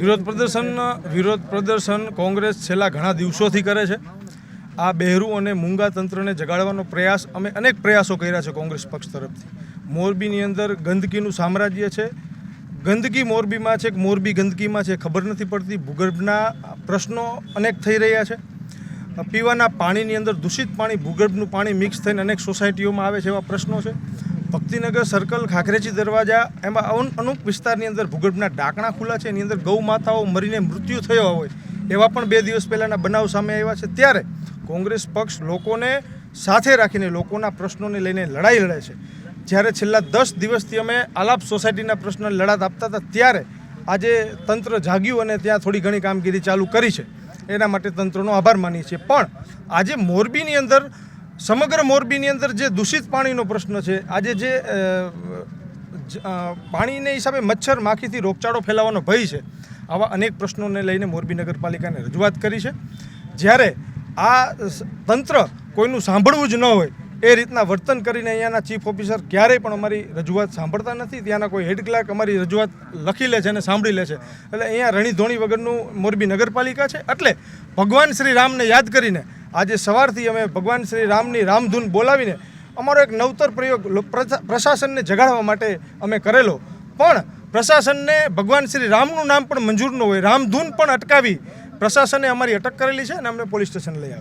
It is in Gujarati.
વિરોધ પ્રદર્શન કોંગ્રેસ છેલ્લા ઘણા દિવસોથી કરે છે। આ બહેરું અને મૂંગા તંત્રને જગાડવાનો પ્રયાસ અમે અનેક પ્રયાસો કર્યા છે કોંગ્રેસ પક્ષ તરફથી। મોરબીની અંદર ગંદકીનું સામ્રાજ્ય છે। ગંદકી મોરબીમાં છે કે મોરબી ગંદકીમાં છે ખબર નથી પડતી। ભૂગર્ભના પ્રશ્નો અનેક થઈ રહ્યા છે। પીવાના પાણીની અંદર દૂષિત પાણી, ભૂગર્ભનું પાણી મિક્સ થઈને અનેક સોસાયટીઓમાં આવે છે, એવા પ્રશ્નો છે। ભક્તિનગર સર્કલ, ખાખરેજી દરવાજા, એમાં અમુક વિસ્તારની અંદર ભૂગર્ભના ડાકણા ખુલ્લા છે, એની અંદર ગૌ માતાઓ મરીને મૃત્યુ થયો હોય એવા પણ 2 દિવસ પહેલાંના બનાવ સામે આવ્યા છે। ત્યારે કોંગ્રેસ પક્ષ લોકોને સાથે રાખીને લોકોના પ્રશ્નોને લઈને લડાઈ લડે છે। જ્યારે છેલ્લા 10 દિવસથી અમે આલાપ સોસાયટીના પ્રશ્નોને લડાત આપતા હતા, ત્યારે આજે તંત્ર જાગ્યું અને ત્યાં થોડી ઘણી કામગીરી ચાલુ કરી છે। એના માટે તંત્રનો આભાર માનીએ છીએ। પણ આજે મોરબીની અંદર, સમગ્ર મોરબીની અંદર જે દૂષિત પાણીનો પ્રશ્ન છે, આજે જે પાણીને હિસાબે મચ્છર માખીથી રોગચાળો ફેલાવાનો ભય છે, આવા અનેક પ્રશ્નોને લઈને મોરબી નગરપાલિકાને રજૂઆત કરી છે। જ્યારે આ તંત્ર કોઈનું સાંભળવું જ ન હોય એ રીતના વર્તન કરીને અહીંયાના ચીફ ઓફિસર ક્યારેય પણ અમારી રજૂઆત સાંભળતા નથી। ત્યાંના કોઈ હેડ ક્લાર્ક અમારી રજૂઆત લખી લે છે અને સાંભળી લે છે। એટલે અહીંયા રણીધોણી વગરનું મોરબી નગરપાલિકા છે। એટલે ભગવાન શ્રી રામને યાદ કરીને આજે સવારથી અમે ભગવાન શ્રી રામની રામધૂન બોલાવીને અમારો એક નવતર પ્રયોગ પ્રશાસનને જગાડવા માટે અમે કરેલો। પણ પ્રશાસનને ભગવાન શ્રી રામનું નામ પણ મંજૂર ન હોય, રામધૂન પણ અટકાવી પ્રશાસને અમારી અટક કરેલી છે અને અમને પોલીસ સ્ટેશન લઈ આવ્યા।